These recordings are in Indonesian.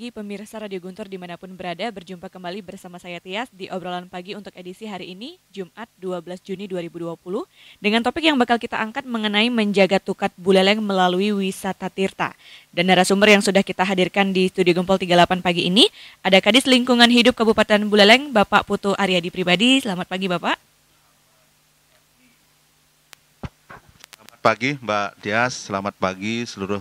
pagi pemirsa Radio Guntur dimanapun berada, berjumpa kembali bersama saya Tias di obrolan pagi untuk edisi hari ini, Jumat 12 Juni 2020, dengan topik yang bakal kita angkat mengenai menjaga tukat buleleng melalui wisata tirta. Dan narasumber yang sudah kita hadirkan di Studio Gempol 38 pagi ini, ada Kadis Lingkungan Hidup Kabupaten Buleleng, Bapak Putu Aryadi Pribadi. Selamat pagi Bapak. Pagi Mbak Tias, selamat pagi seluruh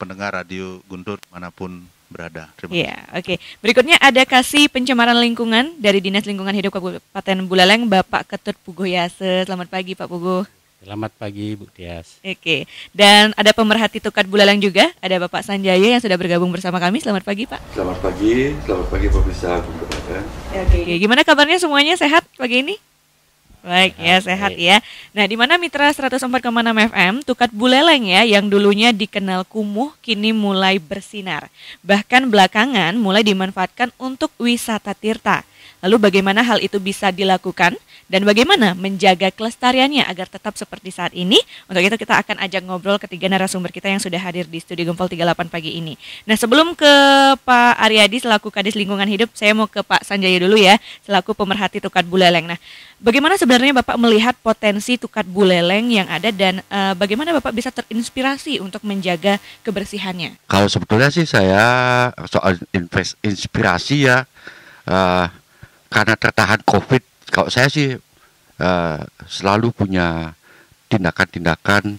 pendengar Radio Guntur manapun berada. Terima kasih. Iya, oke. Berikutnya ada Kasih Pencemaran Lingkungan dari Dinas Lingkungan Hidup Kabupaten Buleleng, Bapak Ketut Puguh Yase. Selamat pagi Pak Puguh. Selamat pagi Bu Tias. Oke, dan ada pemerhati tukat buleleng juga, ada Bapak Sanjaya yang sudah bergabung bersama kami. Selamat pagi Pak. Selamat pagi pemirsa Guntur. Oke, gimana kabarnya semuanya, sehat pagi ini? Baik ya, sehat ya. Nah, di mana Mitra 104,6 FM, tukat buleleng ya, yang dulunya dikenal kumuh, kini mulai bersinar. Bahkan belakangan mulai dimanfaatkan untuk wisata tirta. Lalu bagaimana hal itu bisa dilakukan? Dan bagaimana menjaga kelestariannya agar tetap seperti saat ini? Untuk itu kita akan ajak ngobrol ketiga narasumber kita yang sudah hadir di Studio Gempol 38 pagi ini. Nah, sebelum ke Pak Aryadi selaku Kadis Lingkungan Hidup, saya mau ke Pak Sanjaya dulu ya, selaku pemerhati tukat buleleng. Nah, bagaimana sebenarnya Bapak melihat potensi tukat buleleng yang ada dan bagaimana Bapak bisa terinspirasi untuk menjaga kebersihannya? Kalau sebetulnya sih saya soal inspirasi ya, karena tertahan COVID, kalau saya sih selalu punya tindakan-tindakan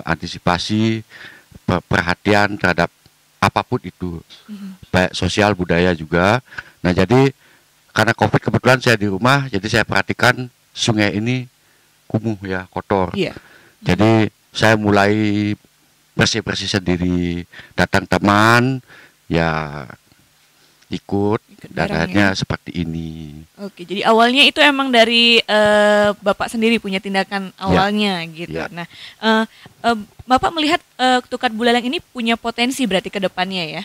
antisipasi, perhatian terhadap apapun itu, baik sosial budaya juga. Nah jadi karena COVID kebetulan saya di rumah, jadi saya perhatikan sungai ini kumuh ya, kotor. Iya. Jadi saya mulai bersih-bersih sendiri, datang teman ya ikut dan akhirnya seperti ini. Oke, jadi awalnya itu emang dari Bapak sendiri punya tindakan awalnya gitu. Ya. Nah, Bapak melihat tukat buleleng ini punya potensi berarti ke depannya ya?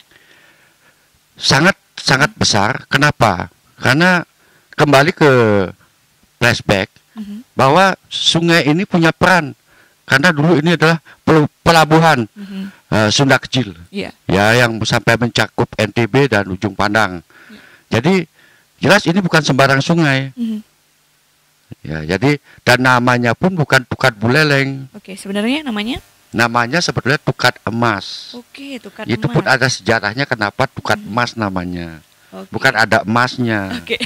Sangat besar. Kenapa? Karena kembali ke flashback bahwa sungai ini punya peran. Karena dulu ini adalah pelabuhan Sunda Kecil, Iya. ya yang sampai mencakup NTB dan Ujung Pandang. Jadi jelas ini bukan sembarang sungai. Ya, jadi dan namanya pun bukan tukat buleleng. Oke, sebenarnya namanya? Namanya sebetulnya tukat emas. Oke, tukat Itu emas. pun ada sejarahnya kenapa tukat emas namanya. Oke. Bukan ada emasnya. Oke.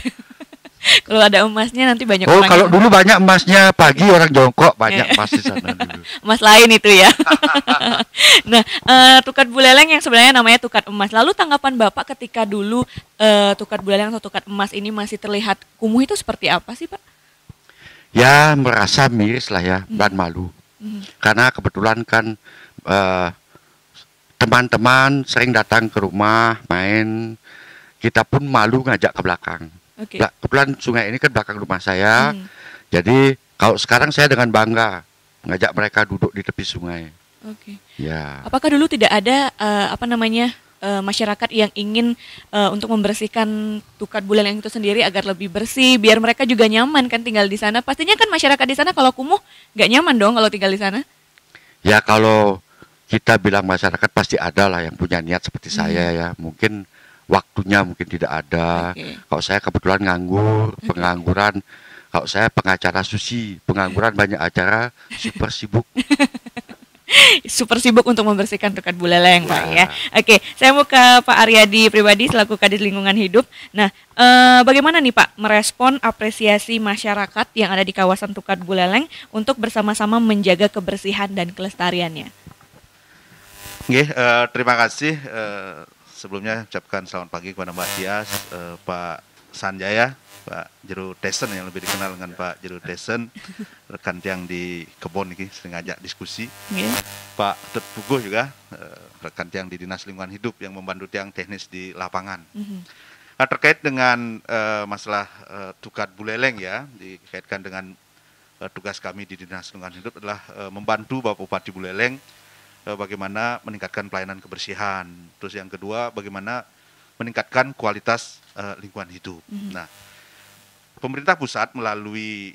Kalau ada emasnya nanti banyak Oh, orang kalau yang- dulu banyak emasnya, pagi orang jongkok banyak emas di sana dulu. emas lain itu ya. Nah, tukat buleleng yang sebenarnya namanya tukat emas. Lalu tanggapan Bapak ketika dulu tukat buleleng atau tukat emas ini masih terlihat kumuh itu seperti apa sih, Pak? Ya merasa miris lah ya dan malu. Karena kebetulan kan teman-teman sering datang ke rumah main, kita pun malu ngajak ke belakang. Oke. Kebetulan sungai ini kan belakang rumah saya, jadi kalau sekarang saya dengan bangga ngajak mereka duduk di tepi sungai. Oke. Ya. Apakah dulu tidak ada masyarakat yang ingin untuk membersihkan tukat buleleng itu sendiri agar lebih bersih, biar mereka juga nyaman kan tinggal di sana? Pastinya kan masyarakat di sana kalau kumuh nggak nyaman dong kalau tinggal di sana. Ya kalau kita bilang masyarakat pasti ada lah yang punya niat seperti saya ya. Mungkin waktunya mungkin tidak ada. Oke. Kalau saya kebetulan nganggur, pengangguran. Kalau saya pengacara susi, pengangguran banyak acara, super sibuk. Super sibuk untuk membersihkan tukat buleleng, Pak ya. Ya. Oke, saya mau ke Pak Aryadi Pribadi selaku Kadis Lingkungan Hidup. Nah, bagaimana nih Pak merespon apresiasi masyarakat yang ada di kawasan tukat buleleng untuk bersama-sama menjaga kebersihan dan kelestariannya? Nggih, terima kasih. Sebelumnya ucapkan selamat pagi kepada Mbak Tias, Pak Sanjaya, Pak Jero Desen yang lebih dikenal dengan Pak Jero Desen, rekan tiang di kebon ini sering ngajak diskusi. Nggih. Pak Ketut Puguh juga, rekan tiang di Dinas Lingkungan Hidup yang membantu tiang teknis di lapangan. Nah, terkait dengan masalah tukat buleleng ya, dikaitkan dengan tugas kami di Dinas Lingkungan Hidup adalah membantu Bapak Bupati Buleleng bagaimana meningkatkan pelayanan kebersihan. Terus yang kedua, bagaimana meningkatkan kualitas lingkungan hidup. Nah, pemerintah pusat melalui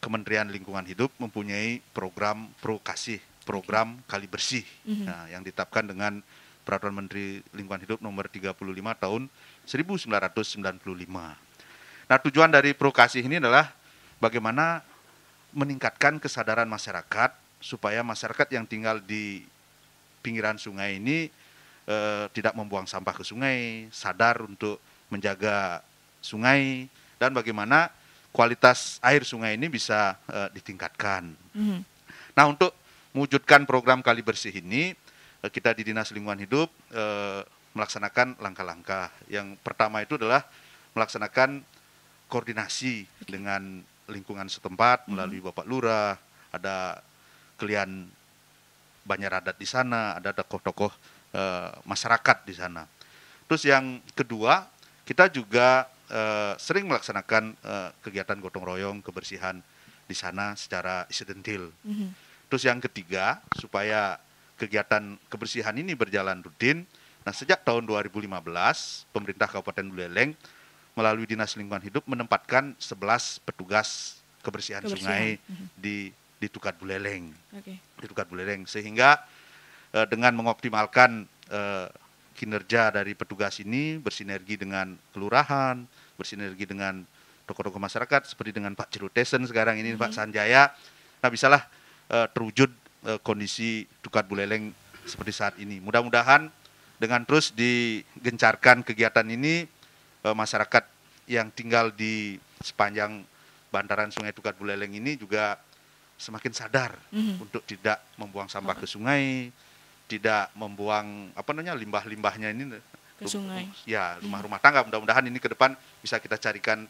Kementerian Lingkungan Hidup mempunyai program Prokasih, program Kali Bersih, nah, yang ditetapkan dengan Peraturan Menteri Lingkungan Hidup nomor 35 tahun 1995. Nah, tujuan dari Prokasih ini adalah bagaimana meningkatkan kesadaran masyarakat supaya masyarakat yang tinggal di pinggiran sungai ini tidak membuang sampah ke sungai, sadar untuk menjaga sungai, dan bagaimana kualitas air sungai ini bisa ditingkatkan. Nah, untuk mewujudkan program Kali Bersih ini, kita di Dinas Lingkungan Hidup melaksanakan langkah-langkah. Yang pertama itu adalah melaksanakan koordinasi dengan lingkungan setempat melalui Bapak Lurah, ada kalian Banjar Adat di sana, ada tokoh-tokoh masyarakat di sana. Terus yang kedua, kita juga sering melaksanakan kegiatan gotong royong kebersihan di sana secara insidentil. Terus yang ketiga, supaya kegiatan kebersihan ini berjalan rutin, nah sejak tahun 2015, pemerintah Kabupaten Buleleng melalui Dinas Lingkungan Hidup menempatkan 11 petugas kebersihan sungai di Tukat Buleleng. Di Tukat Buleleng, sehingga dengan mengoptimalkan kinerja dari petugas ini, bersinergi dengan kelurahan, bersinergi dengan tokoh-tokoh masyarakat seperti dengan Pak Cirutesen sekarang ini, Pak Sanjaya, nah bisalah terwujud kondisi Tukat Buleleng seperti saat ini. Mudah-mudahan dengan terus digencarkan kegiatan ini, masyarakat yang tinggal di sepanjang bantaran Sungai Tukat Buleleng ini juga semakin sadar untuk tidak membuang sampah ke sungai, tidak membuang limbah-limbahnya ini ke sungai. Ya, rumah-rumah tangga. Mudah-mudahan ini ke depan bisa kita carikan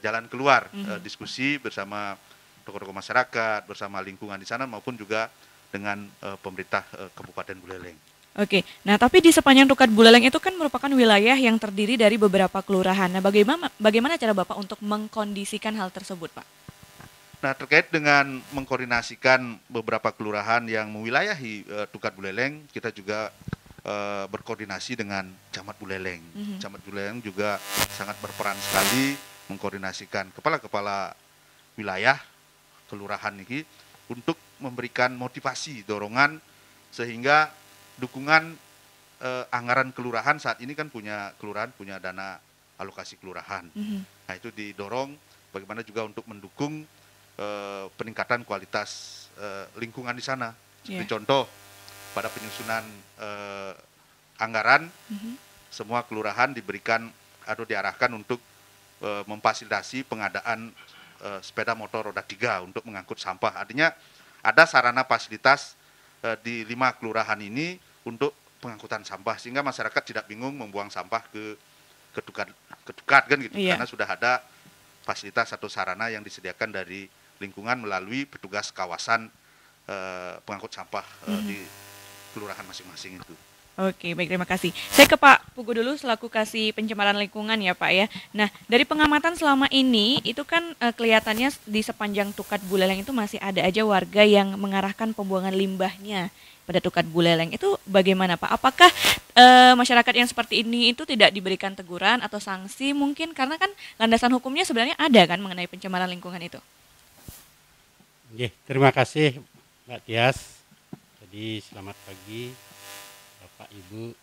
jalan keluar, diskusi bersama tokoh-tokoh masyarakat, bersama lingkungan di sana maupun juga dengan pemerintah Kabupaten Buleleng. Oke, nah tapi di sepanjang Tukat Buleleng itu kan merupakan wilayah yang terdiri dari beberapa kelurahan. Nah, bagaimana cara Bapak untuk mengkondisikan hal tersebut, Pak? Nah, terkait dengan mengkoordinasikan beberapa kelurahan yang mewilayahi Tukat Buleleng, kita juga berkoordinasi dengan Camat Buleleng. Camat Buleleng juga sangat berperan sekali mengkoordinasikan kepala-kepala wilayah kelurahan ini untuk memberikan motivasi, dorongan, sehingga dukungan anggaran kelurahan saat ini kan kelurahan punya dana alokasi kelurahan. Nah, itu didorong bagaimana juga untuk mendukung peningkatan kualitas lingkungan di sana. Seperti contoh pada penyusunan anggaran, semua kelurahan diberikan atau diarahkan untuk memfasilitasi pengadaan sepeda motor roda 3 untuk mengangkut sampah. Artinya ada sarana fasilitas di 5 kelurahan ini untuk pengangkutan sampah, sehingga masyarakat tidak bingung membuang sampah ke Tukat kan gitu, karena sudah ada fasilitas atau sarana yang disediakan dari lingkungan melalui petugas kawasan pengangkut sampah di kelurahan masing-masing itu. Oke, baik, terima kasih. Saya ke Pak Pugu dulu selaku kasih pencemaran lingkungan ya Pak ya. Nah, dari pengamatan selama ini itu kan kelihatannya di sepanjang Tukat Buleleng itu masih ada aja warga yang mengarahkan pembuangan limbahnya pada Tukat Buleleng. Itu bagaimana Pak? Apakah masyarakat yang seperti ini itu tidak diberikan teguran atau sanksi mungkin, karena kan landasan hukumnya sebenarnya ada kan mengenai pencemaran lingkungan itu? Oke, terima kasih Mbak Tias. Jadi selamat pagi Bapak Ibu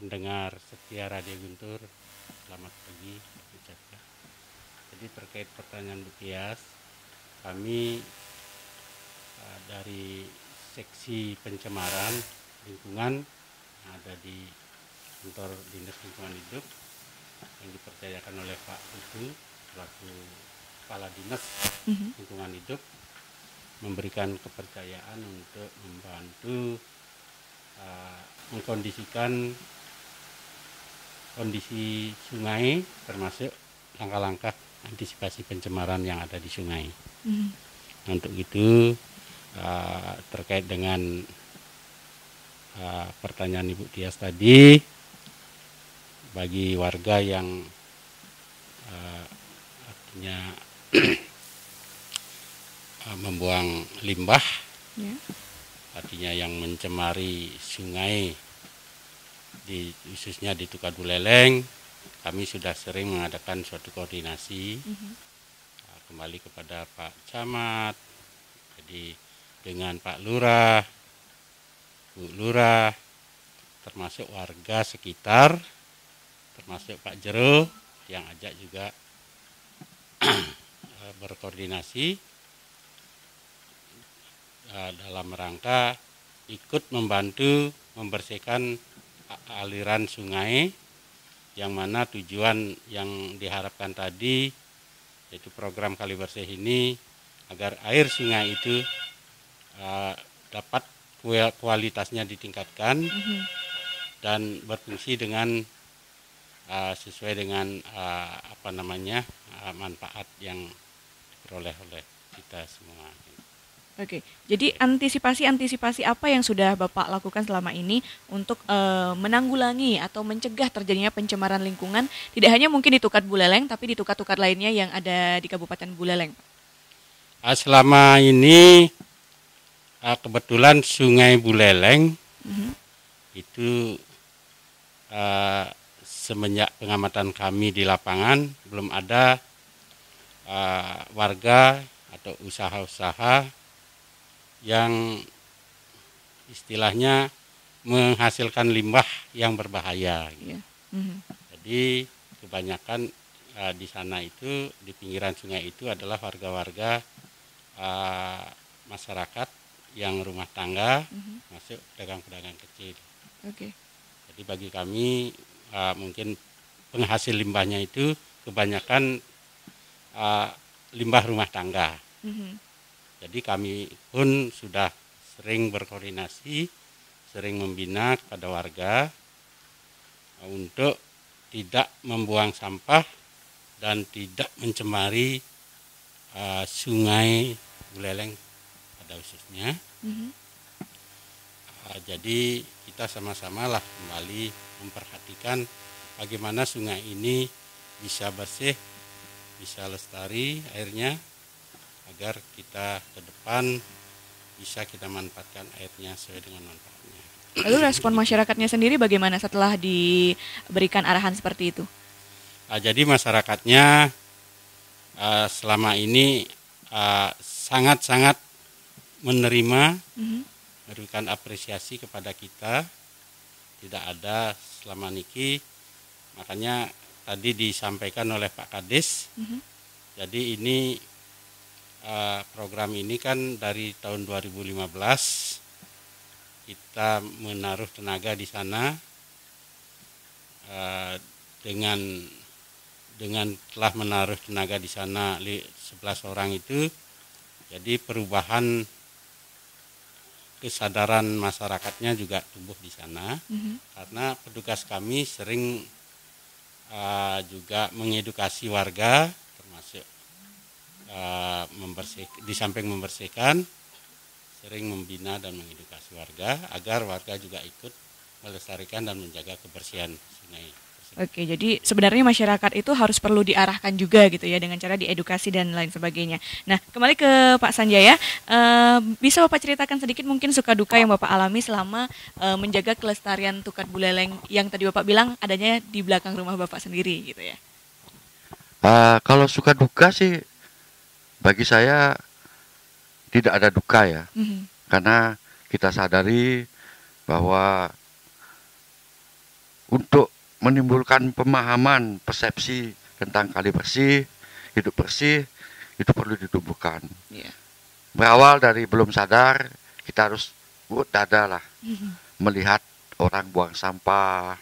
pendengar setia Radio Guntur, selamat pagi. Jadi terkait pertanyaan Bu Tias, kami dari seksi pencemaran lingkungan yang ada di kantor Dinas Lingkungan Hidup yang dipercayakan oleh Pak Putu selaku Kepala Dinas Lingkungan Hidup, memberikan kepercayaan untuk membantu mengkondisikan kondisi sungai, termasuk langkah-langkah antisipasi pencemaran yang ada di sungai. Untuk itu terkait dengan pertanyaan Ibu Tias tadi, bagi warga yang artinya membuang limbah, artinya yang mencemari sungai, khususnya di Tukat Buleleng, kami sudah sering mengadakan suatu koordinasi kembali kepada Pak Camat, jadi dengan Pak Lurah, Bu Lurah, termasuk warga sekitar, termasuk Pak Jero yang ajak juga berkoordinasi dalam rangka ikut membantu membersihkan aliran sungai, yang mana tujuan yang diharapkan tadi yaitu program Kali Bersih ini agar air sungai itu dapat kualitasnya ditingkatkan dan berfungsi dengan sesuai dengan manfaat yang diperoleh oleh kita semua. Oke, jadi antisipasi apa yang sudah Bapak lakukan selama ini untuk menanggulangi atau mencegah terjadinya pencemaran lingkungan, tidak hanya mungkin di Tukat Buleleng, tapi di tukat-tukat lainnya yang ada di Kabupaten Buleleng? Selama ini kebetulan Sungai Buleleng itu semenjak pengamatan kami di lapangan belum ada warga atau usaha-usaha yang istilahnya menghasilkan limbah yang berbahaya. Gitu. Jadi kebanyakan di sana itu, di pinggiran sungai itu adalah warga-warga masyarakat yang rumah tangga, masuk pedagang-pedagang kecil. Jadi bagi kami mungkin penghasil limbahnya itu kebanyakan limbah rumah tangga. Jadi kami pun sudah sering berkoordinasi, sering membina kepada warga untuk tidak membuang sampah dan tidak mencemari Sungai Buleleng pada khususnya. Jadi kita sama-sama lah kembali memperhatikan bagaimana sungai ini bisa bersih, bisa lestari airnya, agar kita ke depan bisa kita manfaatkan airnya sesuai dengan manfaatnya. Lalu respon masyarakatnya sendiri bagaimana setelah diberikan arahan seperti itu? Jadi masyarakatnya selama ini sangat-sangat menerima, memberikan apresiasi kepada kita. Tidak ada selama niki, makanya tadi disampaikan oleh Pak Kades. Jadi ini program ini kan dari tahun 2015 kita menaruh tenaga di sana dengan telah menaruh tenaga di sana 11 orang itu, jadi perubahan kesadaran masyarakatnya juga tumbuh di sana karena petugas kami sering juga mengedukasi warga, termasuk di samping membersihkan, sering membina dan mengedukasi warga agar warga juga ikut melestarikan dan menjaga kebersihan sungai. Oke, jadi sebenarnya masyarakat itu harus perlu diarahkan juga gitu ya dengan cara diedukasi dan lain sebagainya. Nah, kembali ke Pak Sanjaya, bisa Bapak ceritakan sedikit mungkin suka duka yang Bapak alami selama menjaga kelestarian Tukat Buleleng yang tadi Bapak bilang adanya di belakang rumah Bapak sendiri gitu ya? Kalau suka duka sih, bagi saya tidak ada duka ya, karena kita sadari bahwa untuk menimbulkan pemahaman, persepsi tentang kali bersih, hidup bersih, itu perlu ditumbuhkan. Berawal dari belum sadar, kita harus dada lah, melihat orang buang sampah.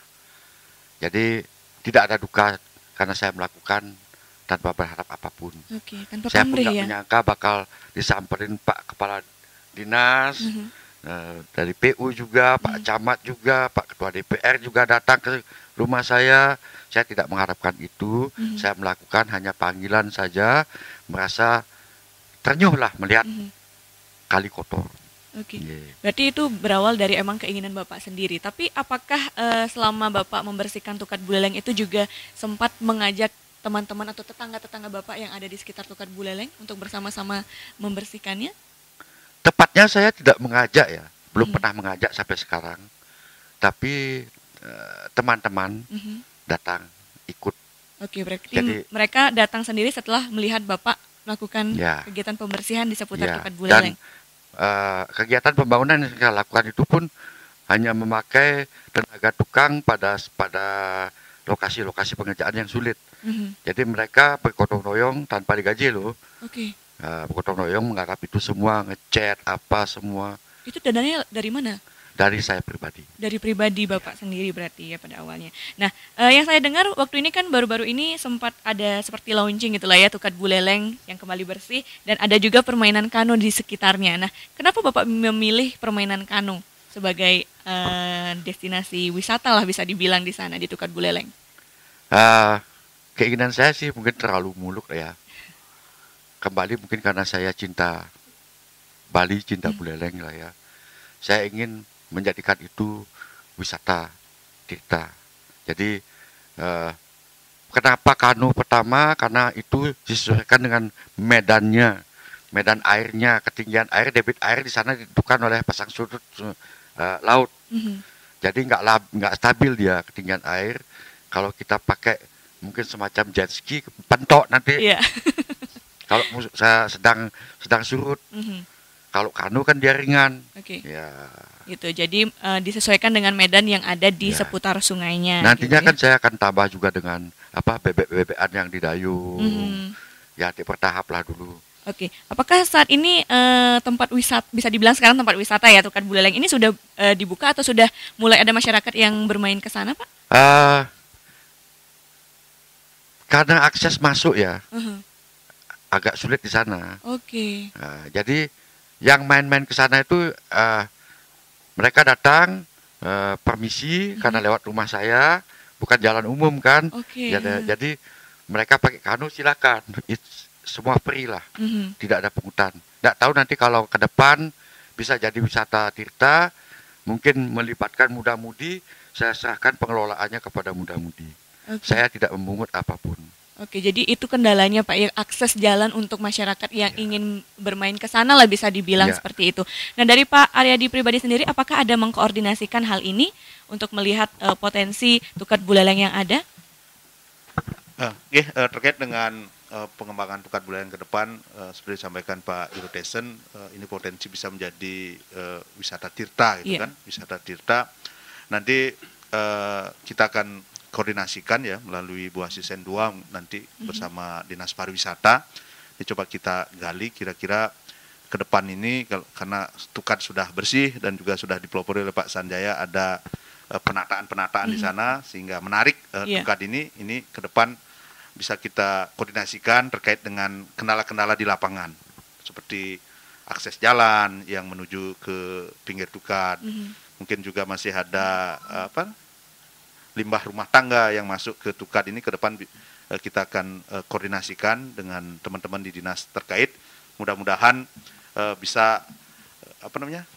Jadi tidak ada duka karena saya melakukan tanpa berharap apapun. Tanpa saya pun pamrih tidak menyangka bakal disamperin Pak Kepala Dinas, dari PU juga, Pak Camat juga, Pak Ketua DPR juga datang ke rumah saya. Saya tidak mengharapkan itu, saya melakukan hanya panggilan saja, merasa ternyuh lah melihat kali kotor. Berarti itu berawal dari emang keinginan Bapak sendiri. Tapi apakah selama Bapak membersihkan Tukat Buleleng itu juga sempat mengajak teman-teman atau tetangga-tetangga Bapak yang ada di sekitar Tukat Buleleng untuk bersama-sama membersihkannya? Tepatnya saya tidak mengajak ya, belum pernah mengajak sampai sekarang. Tapi teman-teman datang ikut. Berarti jadi, mereka datang sendiri setelah melihat Bapak melakukan kegiatan pembersihan di seputar Tukat Buleleng. Dan kegiatan pembangunan yang saya lakukan itu pun hanya memakai tenaga tukang pada lokasi-lokasi pengerjaan yang sulit. Jadi mereka bergotong royong tanpa digaji loh. Oke. Bergotong royong menggarap itu semua, ngecat apa semua. Itu dananya dari mana? Dari saya pribadi. Dari pribadi Bapak sendiri berarti ya pada awalnya. Nah, yang saya dengar waktu ini kan baru-baru ini sempat ada seperti launching gitulah ya, Tukat Buleleng yang kembali bersih, dan ada juga permainan kano di sekitarnya. Nah, kenapa Bapak memilih permainan kano sebagai destinasi wisata lah bisa dibilang di sana di Tukat Buleleng? Keinginan saya sih mungkin terlalu muluk ya. Kembali mungkin karena saya cinta Bali, cinta Buleleng lah ya. Saya ingin menjadikan itu wisata tirta. Jadi kenapa kano pertama? Karena itu disesuaikan dengan medannya, medan airnya, ketinggian air, debit air di sana ditentukan oleh pasang surut laut. Jadi nggak stabil dia ketinggian air. Kalau kita pakai mungkin semacam jet ski, pentok nanti. Iya. Kalau saya sedang surut. Kalau kano kan dia ringan. Oke. Ya. Gitu. Jadi disesuaikan dengan medan yang ada di Ya. seputar sungainya. Nantinya gitu kan saya akan tambah juga dengan bebek-bebekan yang didayung. Ya, bertahap lah dulu. Oke. Apakah saat ini tempat wisata, bisa dibilang sekarang tempat wisata ya Tukat Buleleng ini sudah dibuka atau sudah mulai ada masyarakat yang bermain ke sana, Pak? Karena akses masuk ya agak sulit di sana. Oke. Jadi yang main-main ke sana itu mereka datang permisi karena lewat rumah saya, bukan jalan umum kan. Oke. Jadi mereka pakai kano silakan. Semua free lah. Tidak ada pungutan. Tidak tahu nanti kalau ke depan bisa jadi wisata tirta, mungkin melibatkan muda-mudi, saya serahkan pengelolaannya kepada muda-mudi. Saya tidak memungut apapun. Oke, jadi itu kendalanya Pak, ya, akses jalan untuk masyarakat yang ingin bermain ke sana lah bisa dibilang seperti itu. Nah, dari Pak Aryadi pribadi sendiri, apakah ada mengkoordinasikan hal ini untuk melihat potensi Tukat Buleleng yang ada? Terkait dengan pengembangan Tukat Buleleng ke depan, seperti disampaikan Pak Irutesen, ini potensi bisa menjadi wisata tirta gitu kan, wisata tirta. Nanti kita akan koordinasikan ya melalui Bu Asisten 2 nanti bersama Dinas Pariwisata. Coba kita gali kira-kira ke depan ini karena Tukat sudah bersih dan juga sudah dipelopori oleh Pak Sanjaya, ada penataan-penataan di sana sehingga menarik Tukat ini ke depan bisa kita koordinasikan terkait dengan kendala-kendala di lapangan seperti akses jalan yang menuju ke pinggir Tukat. Mungkin juga masih ada limbah rumah tangga yang masuk ke Tukat ini ke depan kita akan koordinasikan dengan teman-teman di dinas terkait. Mudah-mudahan bisa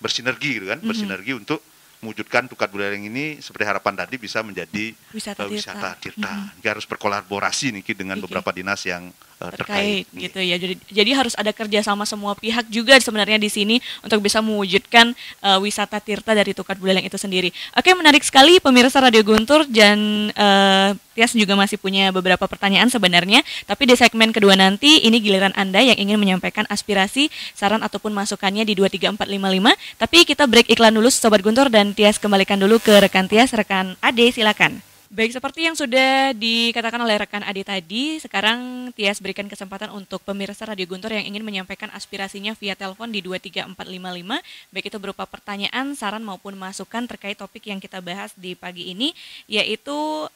bersinergi gitu kan, bersinergi untuk mewujudkan Tukat Buleleng ini seperti harapan tadi bisa menjadi wisata tirta. Harus berkolaborasi nih dengan beberapa dinas yang terkait gitu ya. Jadi harus ada kerjasama semua pihak juga sebenarnya di sini untuk bisa mewujudkan wisata tirta dari Tukat Buleleng itu sendiri. Oke, menarik sekali pemirsa Radio Guntur, dan Tias juga masih punya beberapa pertanyaan sebenarnya, tapi di segmen kedua nanti ini giliran Anda yang ingin menyampaikan aspirasi, saran ataupun masukannya di 23455. Tapi kita break iklan dulu Sobat Guntur, dan Tias kembalikan dulu ke rekan Tias, rekan Ade silakan. Baik, seperti yang sudah dikatakan oleh rekan Adi tadi, sekarang Tias berikan kesempatan untuk pemirsa Radio Guntur yang ingin menyampaikan aspirasinya via telepon di 23455, baik itu berupa pertanyaan, saran maupun masukan terkait topik yang kita bahas di pagi ini, yaitu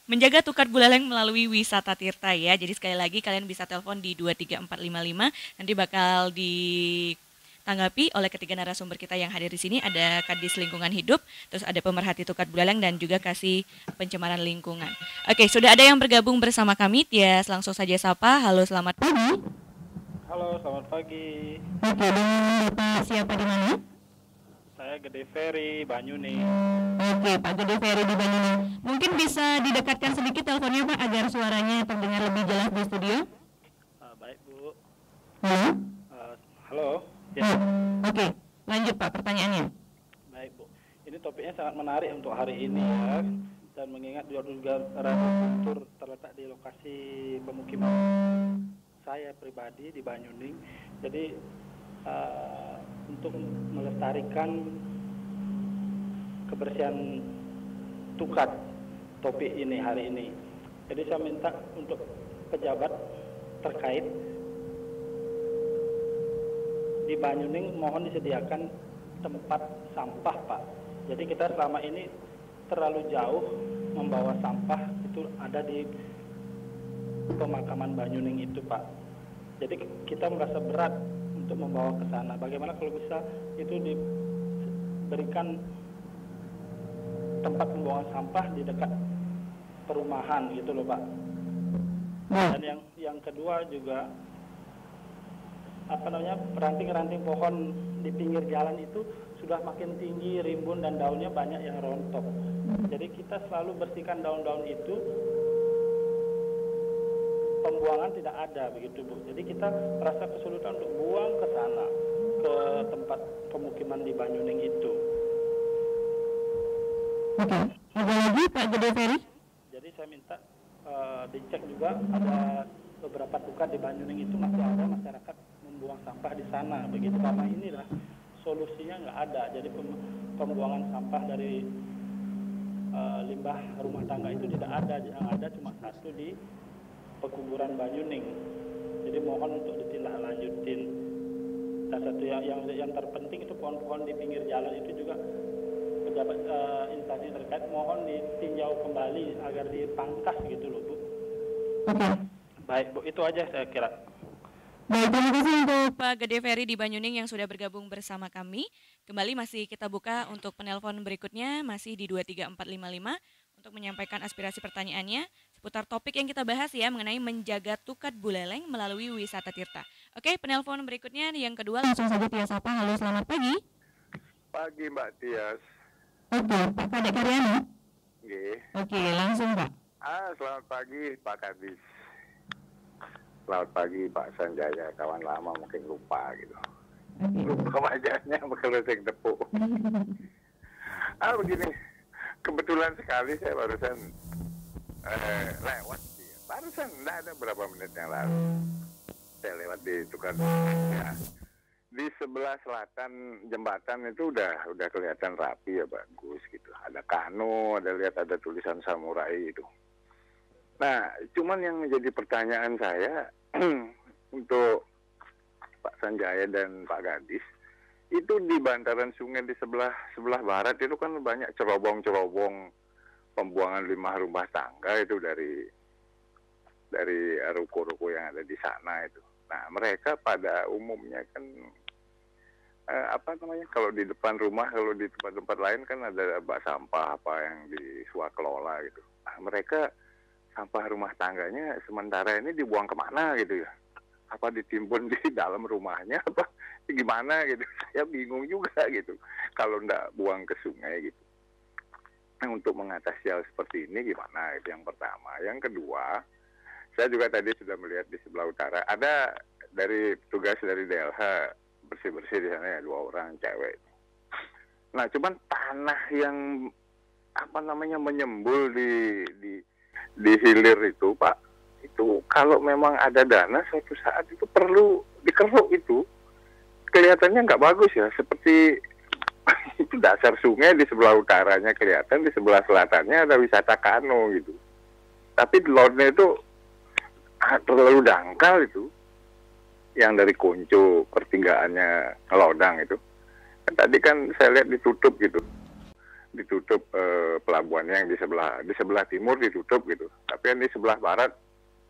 menjaga Tukat Buleleng melalui wisata tirta ya. Jadi sekali lagi kalian bisa telepon di 23455, nanti bakal ditanggapi oleh ketiga narasumber kita yang hadir di sini. Ada Kadis Lingkungan Hidup, terus ada pemerhati Tukat Buleleng, dan juga kasih pencemaran lingkungan. Oke, sudah ada yang bergabung bersama kami. Tias langsung saja sapa. Halo, selamat pagi. Halo, selamat pagi. Oke, dengan Bapak siapa di mana? Saya Gede Ferry, Banyuning. Oke, Pak Gede Ferry di Banyuning. Mungkin bisa didekatkan sedikit teleponnya Pak agar suaranya terdengar lebih jelas di studio. Baik Bu. Halo. Halo. Ya. Oke, lanjut Pak pertanyaannya. Baik Bu. Ini topiknya sangat menarik untuk hari ini ya. Dan mengingat juga Radio Guntur terletak di lokasi pemukiman saya pribadi di Banyuning. Jadi untuk melestarikan kebersihan Tukat Topik ini hari ini. Jadi saya minta untuk pejabat terkait di Banyuning mohon disediakan tempat sampah, Pak. Jadi kita selama ini terlalu jauh membawa sampah, itu ada di pemakaman Banyuning itu, Pak. Jadi kita merasa berat untuk membawa ke sana. Bagaimana kalau bisa itu diberikan tempat pembuangan sampah di dekat perumahan gitu loh, Pak. Dan yang kedua juga ranting-ranting pohon di pinggir jalan itu sudah makin tinggi, rimbun dan daunnya banyak yang rontok. Jadi kita selalu bersihkan daun-daun itu, pembuangan tidak ada begitu, Bu. Jadi kita merasa kesulitan untuk buang ke sana, ke tempat pemukiman di Banyuning itu. Oke, ada lagi Pak Gede Ferry? Jadi saya minta dicek juga, ada beberapa Tukat di Banyuning itu masih ada masyarakat membuang sampah di sana. Begitu lama inilah solusinya nggak ada. Jadi pembuangan sampah dari limbah rumah tangga itu tidak ada. Yang ada cuma satu di pekuburan Banyuning. Jadi mohon untuk ditindaklanjutin. Dan satu yang terpenting itu pohon-pohon di pinggir jalan itu juga pejabat instansi terkait mohon ditinjau kembali agar dipangkas gitu loh, Bu. Oke. Baik, Bu, itu aja saya kira. Baik, terima kasih untuk Pak Gede Ferry di Banyuning yang sudah bergabung bersama kami. Kembali masih kita buka untuk penelpon berikutnya, masih di 23455 untuk menyampaikan aspirasi pertanyaannya seputar topik yang kita bahas ya, mengenai menjaga Tukat Buleleng melalui wisata tirta. Oke, penelpon berikutnya yang kedua langsung saja Tias Sapa. Halo, selamat pagi. Pagi Mbak Tias. Oke, Pak Kadek Karyana. Nggih. Oke, langsung Pak. Selamat pagi Pak Kadis. Selamat pagi Pak Sanjaya, kawan lama mungkin lupa gitu. Lupa wajahnya kalau saya tepuk. Begini, kebetulan sekali saya barusan lewat. Barusan, enggak ada berapa menit yang lalu. Saya lewat di Tukat. Ya. Di sebelah selatan jembatan itu udah kelihatan rapi ya, bagus gitu. Ada kano, ada tulisan samurai itu. Nah, cuman yang menjadi pertanyaan saya untuk Pak Sanjaya dan Pak Gadis, itu di bantaran sungai di sebelah barat itu kan banyak cerobong-cerobong pembuangan limbah rumah tangga itu dari ruko-ruko yang ada di sana itu. Nah, mereka pada umumnya kan kalau di depan rumah, kalau di tempat-tempat lain kan ada bak sampah apa yang diswakelola gitu. Nah, mereka sampah rumah tangganya sementara ini dibuang kemana gitu ya? Apa ditimbun di dalam rumahnya apa gimana gitu? Saya bingung juga gitu. Kalau nggak buang ke sungai gitu. Nah, untuk mengatasi hal seperti ini gimana? Itu yang pertama. Yang kedua, saya juga tadi sudah melihat di sebelah utara ada dari petugas dari DLH bersih-bersih di sana ya, 2 orang cewek. Nah, cuman tanah yang menyembul di hilir itu, Pak, itu kalau memang ada dana suatu saat itu perlu dikeruk itu. Kelihatannya nggak bagus ya, seperti itu dasar sungai di sebelah utaranya kelihatan, di sebelah selatannya ada wisata kano gitu. Tapi lotnya itu terlalu dangkal itu. Yang dari Konco pertinggaannya Lodang itu. Tadi kan saya lihat ditutup gitu. Ditutup pelabuhannya yang di sebelah timur ditutup gitu. Tapi yang di sebelah barat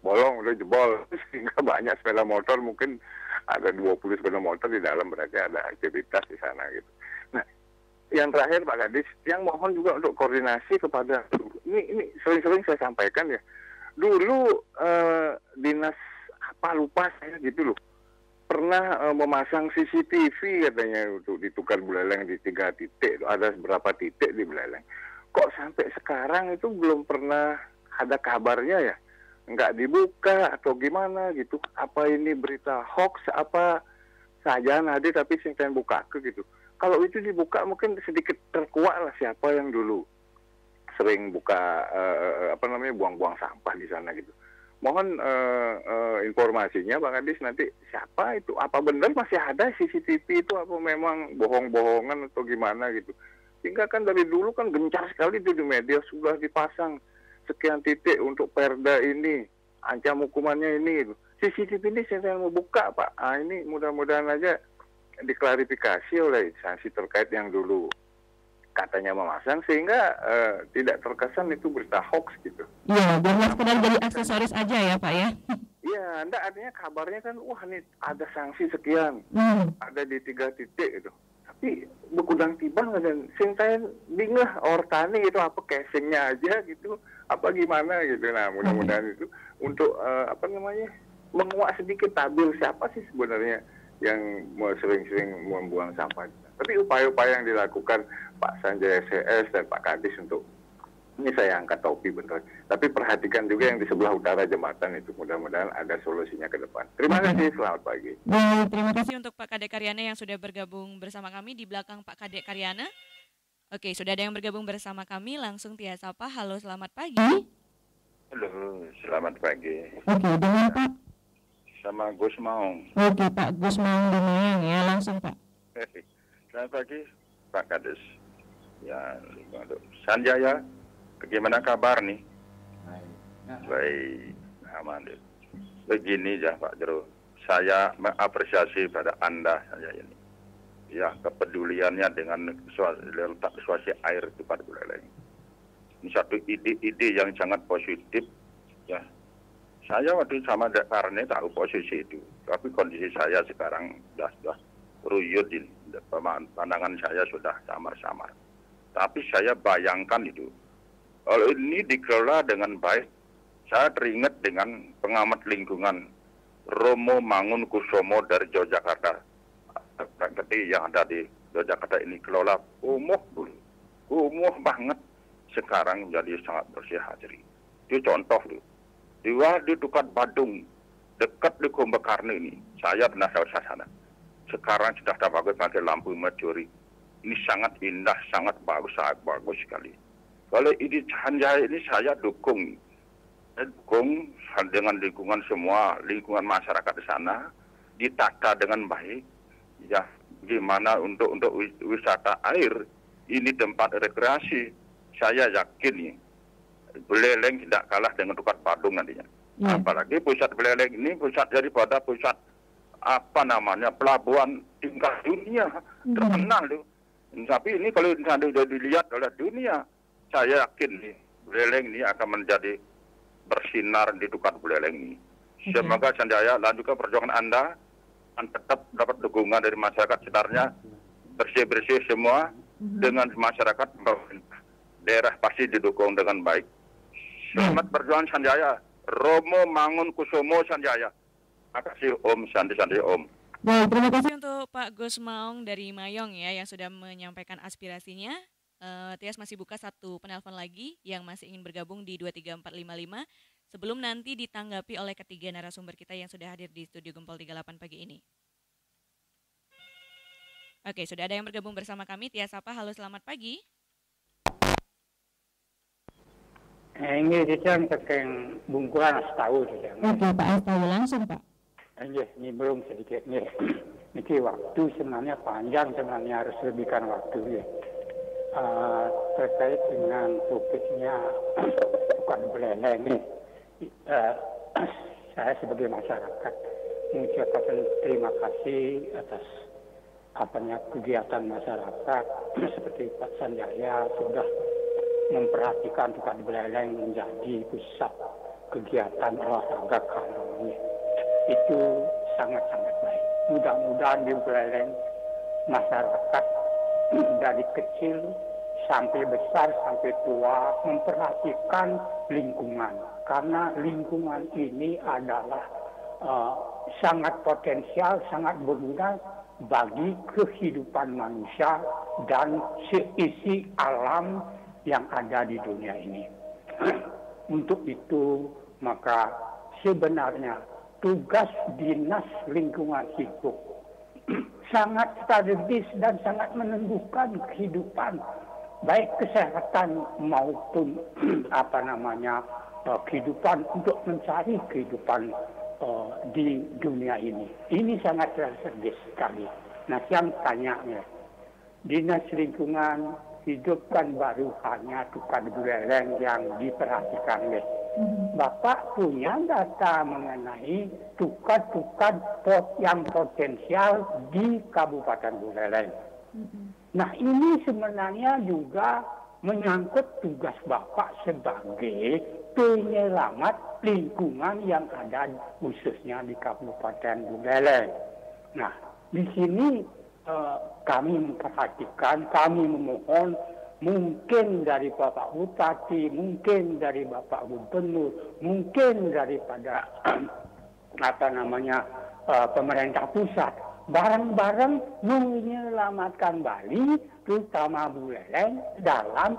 bolong, udah jebol. Sehingga banyak sepeda motor, mungkin ada 20 sepeda motor di dalam, berarti ada aktivitas di sana gitu. Nah, yang terakhir Pak Gadis, yang mohon juga untuk koordinasi kepada, ini sering-sering saya sampaikan ya. Dulu dinas apa lupa saya gitu loh. Pernah memasang CCTV katanya untuk di Tukat Buleleng di 3 titik, ada beberapa titik di Buleleng. Kok sampai sekarang itu belum pernah ada kabarnya ya? Nggak dibuka atau gimana gitu? Apa ini berita hoax apa saja nanti tapi saya pengen buka ke gitu. Kalau itu dibuka mungkin sedikit terkuak lah siapa yang dulu sering buka buang-buang sampah di sana gitu. Mohon informasinya Bang Adis nanti siapa itu, apa benar masih ada CCTV itu, apa memang bohong-bohongan atau gimana gitu. Sehingga kan dari dulu kan gencar sekali itu di media sudah dipasang sekian titik untuk perda ini, ancam hukumannya ini. CCTV ini saya mau buka Pak. Ini mudah-mudahan aja diklarifikasi oleh instansi terkait yang dulu katanya memasang sehingga tidak terkesan itu berita hoax gitu. Iya, jangan sekedar jadi aksesoris aja ya Pak ya. Iya, enggak, artinya kabarnya kan wah ini ada sanksi sekian, ada di 3 titik gitu. Tapi bekudang tibang dan saya bingung lah ortani itu apa casingnya aja gitu, apa gimana gitu. Nah mudah-mudahan itu untuk menguak sedikit tabir siapa sih sebenarnya yang sering-sering membuang sampah. Tapi upaya-upaya yang dilakukan Pak Sanjaya CS dan Pak Kadis untuk ini saya angkat topi betul. Tapi perhatikan juga yang di sebelah utara jembatan itu, mudah-mudahan ada solusinya ke depan. Terima kasih, selamat pagi. Baik, terima kasih untuk Pak Kadek Karyana yang sudah bergabung bersama kami di belakang Pak Kadek Karyana. Oke, sudah ada yang bergabung bersama kami, langsung Tia Sapa. Halo, selamat pagi. Halo, selamat pagi. Oke, dengan Pak? Sama Gus Maung. Oke, Pak Gus Maung di Mayang ya, langsung Pak. Selamat pagi, Pak Kades. Ya, Sanjaya, bagaimana kabar nih? Baik, aman. Begini ya Pak Jero, saya mengapresiasi pada Anda saya ini. Ya, kepeduliannya dengan letak situasi air di Tukat Buleleng. Ini satu ide-ide yang sangat positif. Ya, saya waktu sama Dek Karne tahu posisi itu, tapi kondisi saya sekarang sudah ruyut ini, pandangan saya sudah samar-samar. Tapi saya bayangkan itu, kalau ini dikelola dengan baik, saya teringat dengan pengamat lingkungan Romo Mangunkusumo dari Yogyakarta. Ketika yang ada di Yogyakarta ini kelola kumuh dulu, kumuh banget. Sekarang menjadi sangat bersih hajri. Itu contoh dulu. Di Tukat Badung, dekat di Kumbakarni ini, saya pernah lewat sana. Sekarang sudah bagus pakai lampu mercuri. Ini sangat indah, sangat bagus sekali. Kalau ini Sanjaya ini saya dukung. Saya dukung dengan lingkungan semua, lingkungan masyarakat di sana, ditata dengan baik. Ya, gimana untuk wisata air, ini tempat rekreasi. Saya yakin nih, Buleleng tidak kalah dengan Tukat Badung nantinya. Apalagi pusat Buleleng ini pusat daripada pusat pelabuhan tingkat dunia terkenal tuh. Tapi ini kalau sudah dilihat oleh dunia, saya yakin nih Buleleng ini akan menjadi bersinar di Tukat Buleleng ini. Semoga Sanjaya lanjutkan perjuangan Anda dan tetap dapat dukungan dari masyarakat sekitarnya, bersih-bersih semua dengan masyarakat daerah pasti didukung dengan baik. Selamat berjuang Sanjaya, Romo Mangunkusumo Sanjaya. Terima kasih Om, Santi Om. Baik, terima kasih untuk Pak Gus Maung dari Mayong ya yang sudah menyampaikan aspirasinya. Tias masih buka satu penelpon lagi yang masih ingin bergabung di 23455 sebelum nanti ditanggapi oleh ketiga narasumber kita yang sudah hadir di studio Gempol 38 pagi ini. Oke, sudah ada yang bergabung bersama kami. Tia Sapa, halo selamat pagi. Ini dia yang bungkulan tahu dia. Oke, Pak tahu langsung Pak. Ini belum sedikit nih. Ini waktu sebenarnya panjang sebenarnya harus lebihkan waktu ya. Terkait dengan topiknya Tukat Buleleng nih. Saya sebagai masyarakat mengucapkan terima kasih atas kegiatan masyarakat seperti Pak Sanjaya sudah memperhatikan Tukat Buleleng menjadi pusat kegiatan olahraga kanonya. Itu sangat-sangat baik. Mudah-mudahan di Buleleng masyarakat dari kecil sampai besar sampai tua memperhatikan lingkungan, karena lingkungan ini adalah sangat potensial, sangat berguna bagi kehidupan manusia dan seisi alam yang ada di dunia ini. Untuk itu maka sebenarnya tugas Dinas Lingkungan Hidup sangat strategis dan sangat menentukan kehidupan baik kesehatan maupun kehidupan untuk mencari kehidupan di dunia ini. Ini sangat strategis sekali. Nah, yang tanya ya, Dinas Lingkungan hidupkan baru hanya tukar Buleleng yang diperhatikan. Bapak punya data mengenai tukar-tukar yang potensial di Kabupaten Buleleng. Nah, ini sebenarnya juga menyangkut tugas Bapak sebagai penyelamat lingkungan yang ada khususnya di Kabupaten Buleleng. Nah, di sini kami memperhatikan, kami memohon mungkin dari Bapak Bupati, mungkin dari Bapak Gubernur, mungkin daripada pemerintah pusat, bareng-bareng menyelamatkan Bali, terutama Buleleng dalam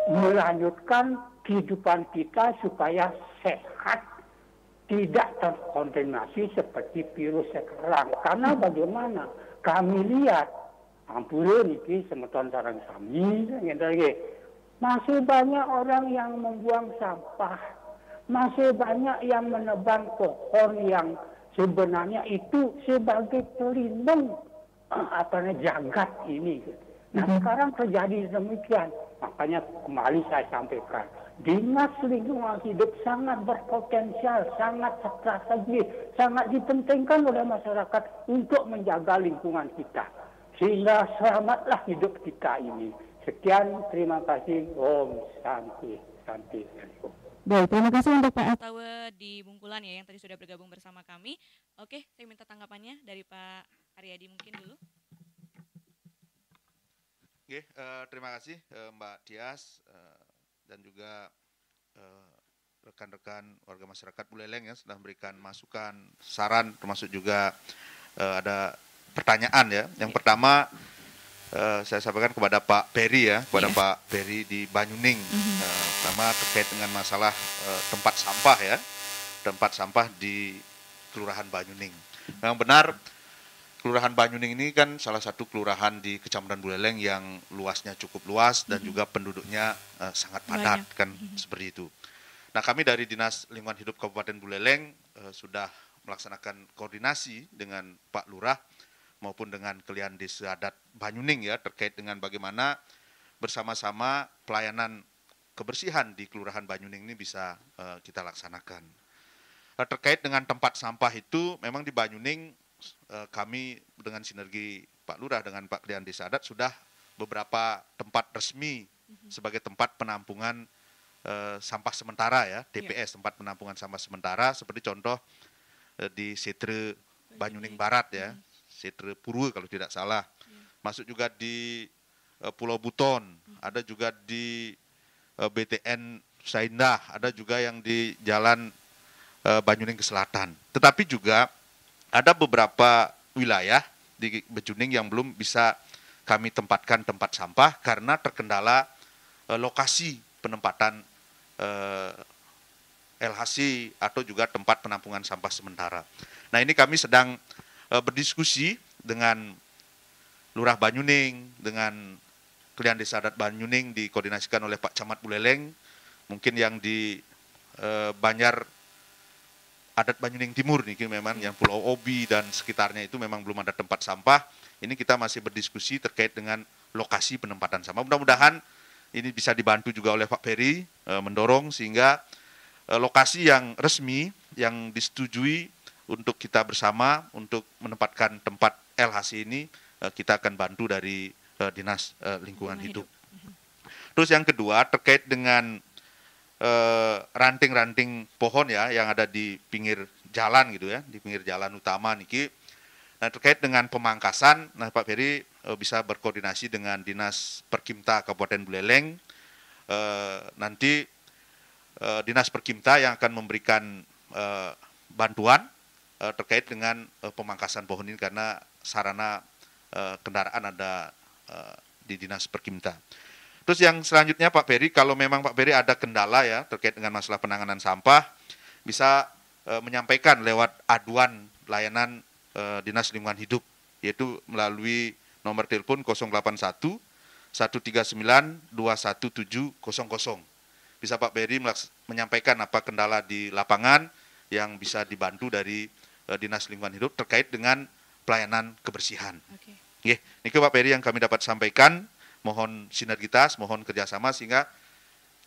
melanjutkan kehidupan kita supaya sehat, tidak terkontaminasi seperti virus sekarang. Karena bagaimana? Kami lihat, ampun ini semeton sarang kami, masih banyak orang yang membuang sampah, masih banyak yang menebang pohon yang sebenarnya itu sebagai pelindung jagat ini. Nah, sekarang terjadi demikian. Makanya kembali saya sampaikan, Dinas Lingkungan Hidup sangat berpotensial, sangat strategis, sangat dipentingkan oleh masyarakat untuk menjaga lingkungan kita. Sehingga selamatlah hidup kita ini. Sekian, terima kasih. Om Santi. Santi. Baik, terima kasih untuk Pak Atawa di Bungkulan ya yang tadi sudah bergabung bersama kami. Oke, saya minta tanggapannya dari Pak Aryadi mungkin dulu. Oke, terima kasih Mbak Tias dan juga rekan-rekan warga masyarakat Buleleng ya sudah memberikan masukan, saran, termasuk juga ada pertanyaan ya. Yang pertama saya sampaikan kepada Pak Peri ya, kepada Pak Peri di Banyuning, pertama terkait dengan masalah tempat sampah ya, tempat sampah di Kelurahan Banyuning. Memang benar, Kelurahan Banyuning ini kan salah satu kelurahan di Kecamatan Buleleng yang luasnya cukup luas dan juga penduduknya sangat padat kan seperti itu. Nah, kami dari Dinas Lingkungan Hidup Kabupaten Buleleng sudah melaksanakan koordinasi dengan Pak Lurah maupun dengan Kelihan Desa Adat Banyuning ya terkait dengan bagaimana bersama-sama pelayanan kebersihan di Kelurahan Banyuning ini bisa kita laksanakan. Terkait dengan tempat sampah itu memang di Banyuning kami dengan sinergi Pak Lurah dengan Pak Kelihan Desa Adat sudah beberapa tempat resmi sebagai tempat penampungan sampah sementara ya, TPS, tempat penampungan sampah sementara, seperti contoh di Setre Banyuning Barat ya, Setre Purwe kalau tidak salah, masuk juga di Pulau Buton, ada juga di BTN Saindah, ada juga yang di Jalan Banyuning ke Selatan. Tetapi juga ada beberapa wilayah di Banyuning yang belum bisa kami tempatkan tempat sampah karena terkendala lokasi penempatan LHC atau juga tempat penampungan sampah sementara. Nah, ini kami sedang berdiskusi dengan Lurah Banyuning, dengan Kelihan Desa Adat Banyuning dikoordinasikan oleh Pak Camat Buleleng, mungkin yang di Banjar Adat Banyuning Timur nih memang yang Pulau Obi dan sekitarnya itu memang belum ada tempat sampah. Ini kita masih berdiskusi terkait dengan lokasi penempatan sampah. Mudah-mudahan ini bisa dibantu juga oleh Pak Peri mendorong sehingga lokasi yang resmi yang disetujui untuk kita bersama untuk menempatkan tempat LHC ini kita akan bantu dari Dinas Lingkungan Hidup. Terus yang kedua terkait dengan ranting-ranting pohon ya yang ada di pinggir jalan gitu ya, di pinggir jalan utama niki. Nah, terkait dengan pemangkasan, nah Pak Peri bisa berkoordinasi dengan Dinas Perkimta Kabupaten Buleleng. Nanti Dinas Perkimta yang akan memberikan bantuan terkait dengan pemangkasan pohon ini karena sarana kendaraan ada di Dinas Perkimta. Terus yang selanjutnya Pak Peri, kalau memang Pak Peri ada kendala ya terkait dengan masalah penanganan sampah, bisa menyampaikan lewat aduan layanan Dinas Lingkungan Hidup, yaitu melalui nomor telepon 081 139 21700. Bisa Pak Peri menyampaikan apa kendala di lapangan yang bisa dibantu dari Dinas Lingkungan Hidup terkait dengan pelayanan kebersihan. Nggih, niki Pak Peri yang kami dapat sampaikan, mohon sinergitas, mohon kerjasama sehingga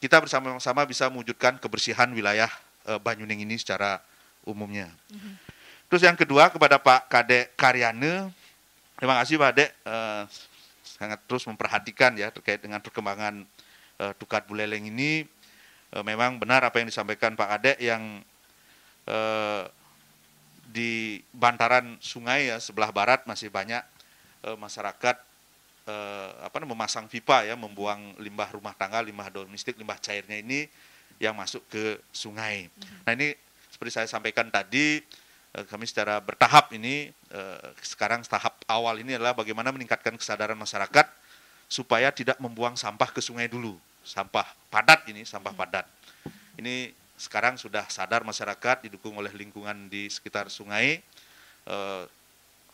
kita bersama-sama bisa mewujudkan kebersihan wilayah Banyuning ini secara umumnya. Terus yang kedua kepada Pak Kadek Karyane, terima kasih Pak Kadek sangat terus memperhatikan ya terkait dengan perkembangan Tukat Buleleng ini. Memang benar apa yang disampaikan Pak Kadek yang di bantaran sungai ya sebelah barat masih banyak masyarakat memasang pipa ya, membuang limbah rumah tangga, limbah domestik, limbah cairnya ini yang masuk ke sungai. Nah ini seperti saya sampaikan tadi, kami secara bertahap ini, sekarang tahap awal ini adalah bagaimana meningkatkan kesadaran masyarakat supaya tidak membuang sampah ke sungai dulu. Sampah padat ini, sampah padat. Ini sekarang sudah sadar masyarakat, didukung oleh lingkungan di sekitar sungai,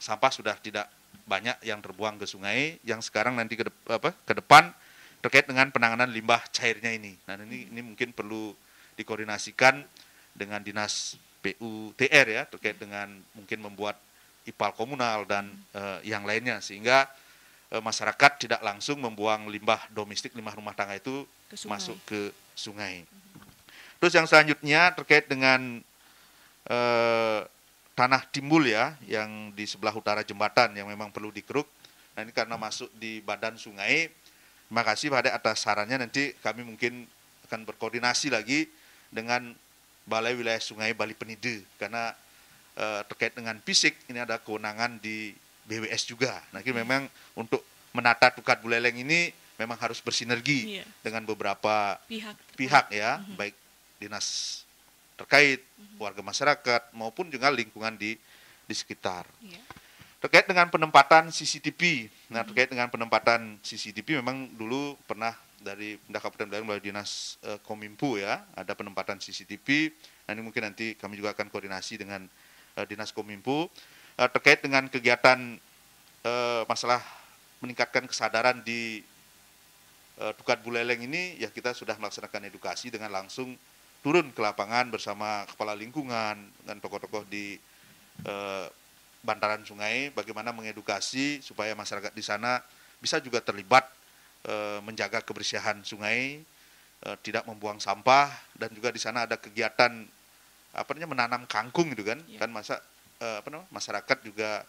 sampah sudah tidak banyak yang terbuang ke sungai, yang sekarang nanti ke depan terkait dengan penanganan limbah cairnya ini. Nah ini mungkin perlu dikoordinasikan dengan dinas PUTR ya, terkait dengan mungkin membuat IPAL komunal dan yang lainnya, sehingga masyarakat tidak langsung membuang limbah domestik, limbah rumah tangga itu masuk ke sungai. Terus yang selanjutnya terkait dengan tanah timbul ya, yang di sebelah utara jembatan yang memang perlu dikeruk. Nah ini karena masuk di badan sungai. Terima kasih Pak Ade atas sarannya, nanti kami mungkin akan berkoordinasi lagi dengan Balai Wilayah Sungai Bali Penide, karena terkait dengan fisik ini ada kewenangan di BWS juga. Nah ini memang untuk menata Tukat Buleleng ini memang harus bersinergi dengan beberapa pihak ya, baik dinas terkait, warga masyarakat maupun juga lingkungan di sekitar. Terkait dengan penempatan CCTV. Nah, terkait dengan penempatan CCTV memang dulu pernah dari Pemerintah Kabupaten Buleleng melalui Dinas Kominfo ya, ada penempatan CCTV. Nah, ini mungkin nanti kami juga akan koordinasi dengan Dinas Kominfo terkait dengan kegiatan masalah meningkatkan kesadaran di Tukat Buleleng ini ya, kita sudah melaksanakan edukasi dengan langsung turun ke lapangan bersama kepala lingkungan dan tokoh-tokoh di bantaran sungai, bagaimana mengedukasi supaya masyarakat di sana bisa juga terlibat menjaga kebersihan sungai, tidak membuang sampah, dan juga di sana ada kegiatan menanam kangkung gitu kan, masyarakat juga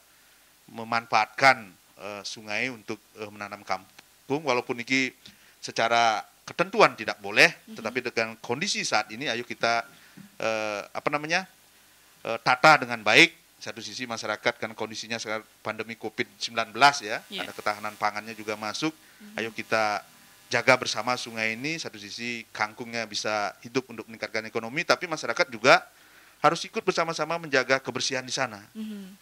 memanfaatkan sungai untuk menanam kangkung, walaupun ini secara ketentuan tidak boleh, tetapi dengan kondisi saat ini ayo kita tata dengan baik. Satu sisi masyarakat kan kondisinya sekarang pandemi COVID-19 ya, ada ketahanan pangannya juga masuk. Ayo kita jaga bersama sungai ini, satu sisi kangkungnya bisa hidup untuk meningkatkan ekonomi, tapi masyarakat juga harus ikut bersama-sama menjaga kebersihan di sana.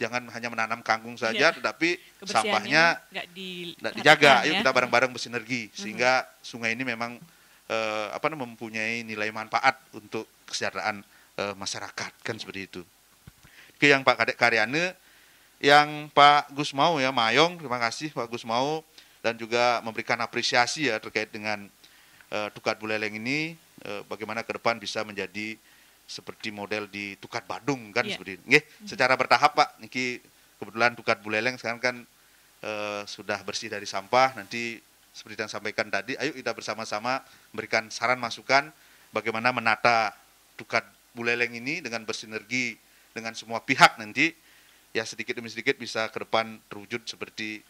Jangan hanya menanam kangkung saja, tetapi sampahnya nggak dijaga. Ayo kita bareng-bareng bersinergi, sehingga sungai ini memang mempunyai nilai manfaat untuk kesejahteraan masyarakat, kan seperti itu. Oke, yang Pak Kadek Karyane, yang Pak Gusmau ya, Mayong, terima kasih Pak Gusmau, dan juga memberikan apresiasi ya terkait dengan Tukat Buleleng ini, bagaimana ke depan bisa menjadi seperti model di Tukat Badung kan seperti ini. Nggih, secara bertahap Pak, niki kebetulan Tukat Buleleng sekarang kan sudah bersih dari sampah, nanti seperti yang sampaikan tadi, ayo kita bersama-sama memberikan saran masukan bagaimana menata Tukat Buleleng ini dengan bersinergi dengan semua pihak, nanti ya sedikit demi sedikit bisa ke depan terwujud seperti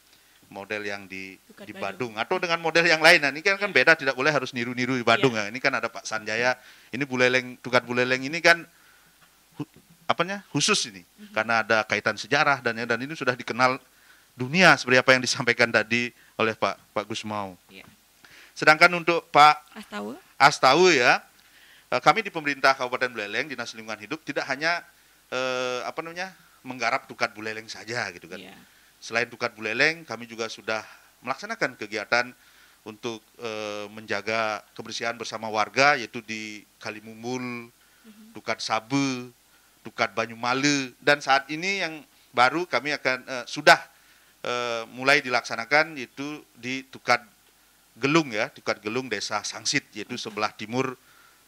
model yang di Badung atau dengan model yang lain. Nah, ini kan beda, tidak boleh harus niru-niru di Badung ya. Ini kan ada Pak Sanjaya, ini Buleleng, Tukat Buleleng ini kan khusus ini karena ada kaitan sejarah dan ini sudah dikenal dunia seperti apa yang disampaikan tadi oleh Pak Gusmau. Sedangkan untuk Pak Astawu ya, kami di pemerintah Kabupaten Buleleng, Dinas Lingkungan Hidup tidak hanya menggarap Tukat Buleleng saja gitu kan. Selain Tukat Buleleng, kami juga sudah melaksanakan kegiatan untuk menjaga kebersihan bersama warga, yaitu di Kalimumbul, Tukat Sabe, Tukat Banyumale, dan saat ini yang baru kami akan sudah mulai dilaksanakan yaitu di Tukat Gelung ya, Tukat Gelung Desa Sangsit, yaitu sebelah timur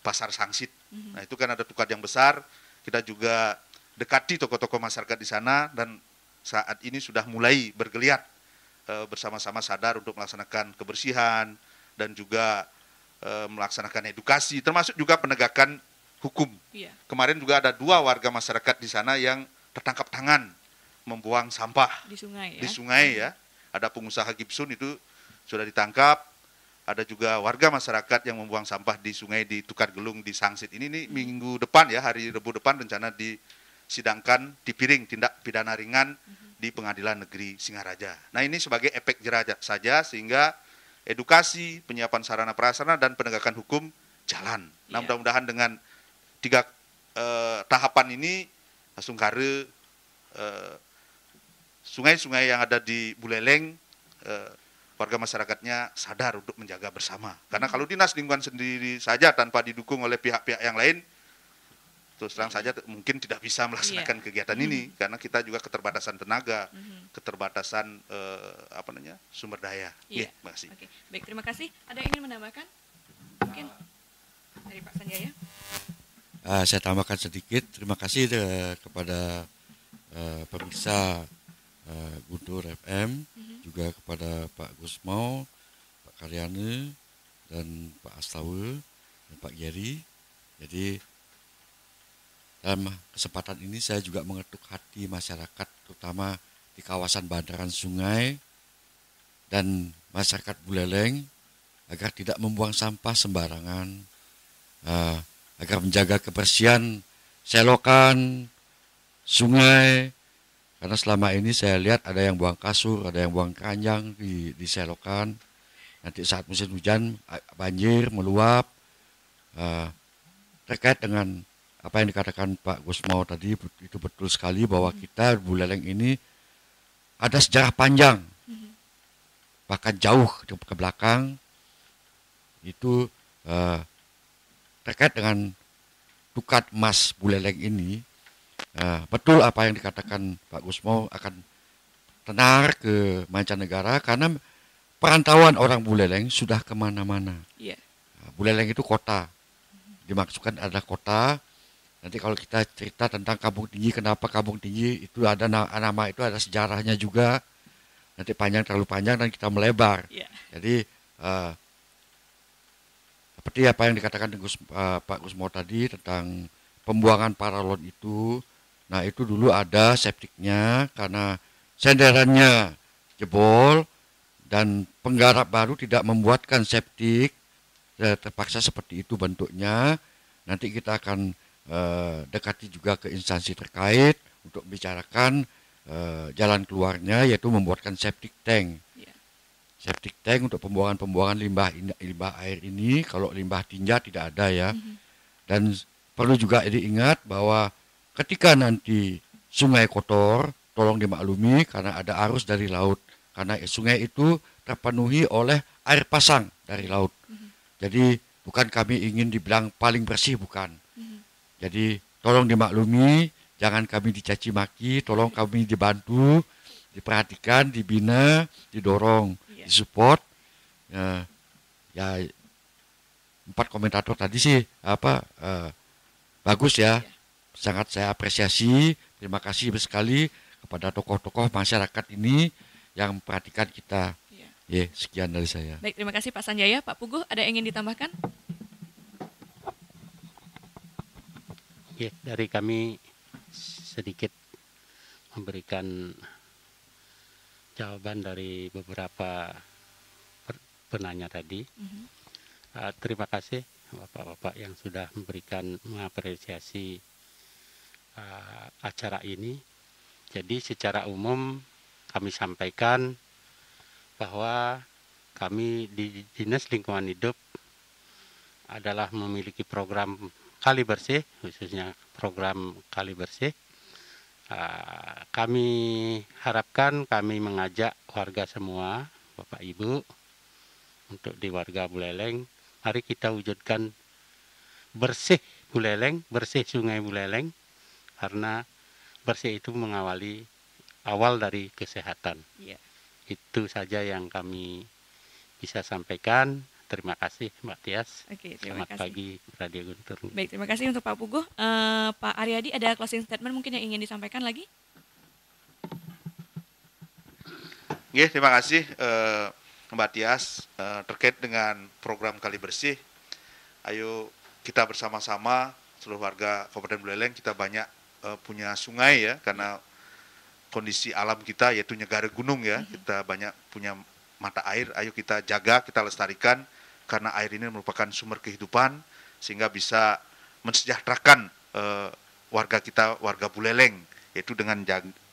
Pasar Sangsit. Nah itu kan ada tukat yang besar, kita juga dekati tokoh-tokoh masyarakat di sana dan saat ini sudah mulai bergeliat bersama-sama sadar untuk melaksanakan kebersihan dan juga melaksanakan edukasi, termasuk juga penegakan hukum. Iya. Kemarin juga ada 2 warga masyarakat di sana yang tertangkap tangan membuang sampah Di sungai ya. di sungai ya. Ada pengusaha gipsun itu sudah ditangkap. Ada juga warga masyarakat yang membuang sampah di sungai di Tukar Gelung di Sangsit. Ini minggu depan ya, hari Rabu depan rencana disidangkan di Piring tindak pidana ringan di Pengadilan Negeri Singaraja. Nah, ini sebagai efek jerah saja sehingga edukasi, penyiapan sarana prasarana dan penegakan hukum jalan. Nah, mudah-mudahan dengan 3 tahapan ini Sungkare sungai-sungai yang ada di Buleleng warga masyarakatnya sadar untuk menjaga bersama. Karena kalau dinas lingkungan sendiri saja tanpa didukung oleh pihak-pihak yang lain, terus terang saja mungkin tidak bisa melaksanakan kegiatan ini karena kita juga keterbatasan tenaga, keterbatasan sumber daya. Iya. Terima kasih. Oke. Baik, terima kasih. Ada yang ingin menambahkan? Mungkin dari Pak Sanjaya. Saya tambahkan sedikit. Terima kasih kepada pemirsa Guntur FM, juga kepada Pak Gusmau, Pak Karyana, dan Pak Astawa, dan Pak Geri. Jadi dalam kesempatan ini saya juga mengetuk hati masyarakat, terutama di kawasan bandaran sungai dan masyarakat Buleleng, agar tidak membuang sampah sembarangan, agar menjaga kebersihan selokan, sungai. Karena selama ini saya lihat ada yang buang kasur, ada yang buang keranjang di selokan. Nanti saat musim hujan banjir meluap. Terkait dengan apa yang dikatakan Pak Gusmau tadi, itu betul sekali bahwa kita Buleleng ini ada sejarah panjang. Bahkan jauh ke belakang. Itu terkait dengan Tukat Emas Buleleng ini. Betul apa yang dikatakan Pak Gusmau akan tenar ke mancanegara karena perantauan orang Buleleng sudah kemana-mana. Yeah. Buleleng itu kota, dimaksudkan adalah kota. Nanti kalau kita cerita tentang Kampung Tinggi, kenapa Kampung Tinggi itu ada nama itu ada sejarahnya juga. Nanti terlalu panjang dan kita melebar. Yeah. Jadi seperti apa yang dikatakan Pak Gusmau tadi tentang pembuangan paralon itu, nah itu dulu ada septiknya karena senderannya jebol dan penggarap baru tidak membuatkan septik, terpaksa seperti itu bentuknya. Nanti kita akan dekati juga ke instansi terkait untuk bicarakan jalan keluarnya, yaitu membuatkan septic tank. Septic tank untuk pembuangan limbah air ini, kalau limbah tinja tidak ada ya. Dan perlu juga diingat bahwa ketika nanti sungai kotor, tolong dimaklumi karena ada arus dari laut. Karena sungai itu terpenuhi oleh air pasang dari laut. Jadi bukan kami ingin dibilang paling bersih, bukan. Jadi tolong dimaklumi, jangan kami dicaci maki, tolong kami dibantu, diperhatikan, dibina, didorong, disupport. Ya 4 komentator tadi sih bagus ya, sangat saya apresiasi. Terima kasih sekali kepada tokoh-tokoh masyarakat ini yang memperhatikan kita. Ya, sekian dari saya. Baik, terima kasih Pak Sanjaya. Pak Puguh, ada yang ingin ditambahkan? Ya, dari kami sedikit memberikan jawaban dari beberapa penanya tadi. Terima kasih Bapak-bapak yang sudah mengapresiasi acara ini. Jadi secara umum kami sampaikan bahwa kami di Dinas Lingkungan Hidup adalah memiliki program Kali Bersih, khususnya program Kali Bersih. Kami harapkan kami mengajak warga semua, Bapak Ibu, untuk di warga Buleleng, mari kita wujudkan bersih Buleleng, bersih Sungai Buleleng, karena bersih itu mengawali awal dari kesehatan. Itu saja yang kami bisa sampaikan. Terima kasih Mbak Tias. Oke, Selamat pagi Radio Guntur. Baik, terima kasih untuk Pak Puguh. Pak Aryadi, ada closing statement mungkin yang ingin disampaikan lagi? Oke, terima kasih Mbak Tias terkait dengan program Kali Bersih. Ayo kita bersama-sama seluruh warga Kabupaten Buleleng, kita banyak punya sungai ya, karena kondisi alam kita yaitu negara gunung ya, kita banyak punya mata air. Ayo kita jaga, kita lestarikan, karena air ini merupakan sumber kehidupan sehingga bisa mensejahterakan warga kita, warga Buleleng, yaitu dengan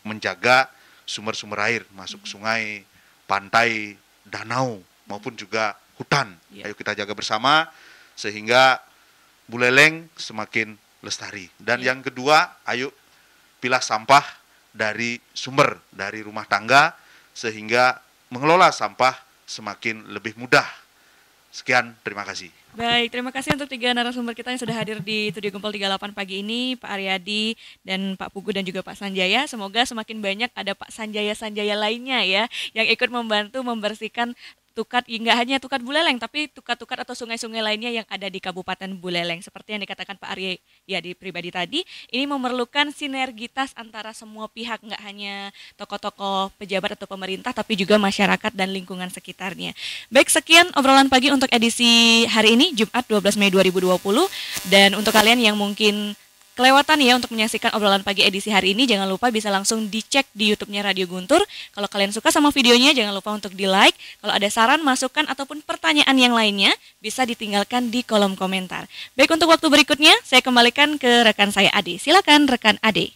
menjaga sumber-sumber air masuk sungai, pantai, danau maupun juga hutan. Ayo kita jaga bersama sehingga Buleleng semakin lestari. Dan yang kedua, ayo pilah sampah dari sumber, dari rumah tangga, sehingga mengelola sampah semakin lebih mudah. Sekian, terima kasih. Baik, terima kasih untuk 3 narasumber kita yang sudah hadir di Studio Gempol 38 pagi ini, Pak Aryadi dan Pak Pugu dan juga Pak Sanjaya. Semoga semakin banyak ada Pak Sanjaya-Sanjaya lainnya ya, yang ikut membantu membersihkan Tukat, nggak hanya Tukat Buleleng, tapi tukat-tukat atau sungai-sungai lainnya yang ada di Kabupaten Buleleng. Seperti yang dikatakan Pak Aryadi pribadi tadi, ini memerlukan sinergitas antara semua pihak, nggak hanya tokoh-tokoh pejabat atau pemerintah, tapi juga masyarakat dan lingkungan sekitarnya. Baik, sekian obrolan pagi untuk edisi hari ini, Jumat 12 Mei 2020. Dan untuk kalian yang mungkin kelewatan ya untuk menyaksikan obrolan pagi edisi hari ini, jangan lupa bisa langsung dicek di YouTube-nya Radio Guntur. Kalau kalian suka sama videonya, jangan lupa untuk di-like. Kalau ada saran, masukan, ataupun pertanyaan yang lainnya, bisa ditinggalkan di kolom komentar. Baik, untuk waktu berikutnya, saya kembalikan ke rekan saya Ade. Silakan rekan Ade.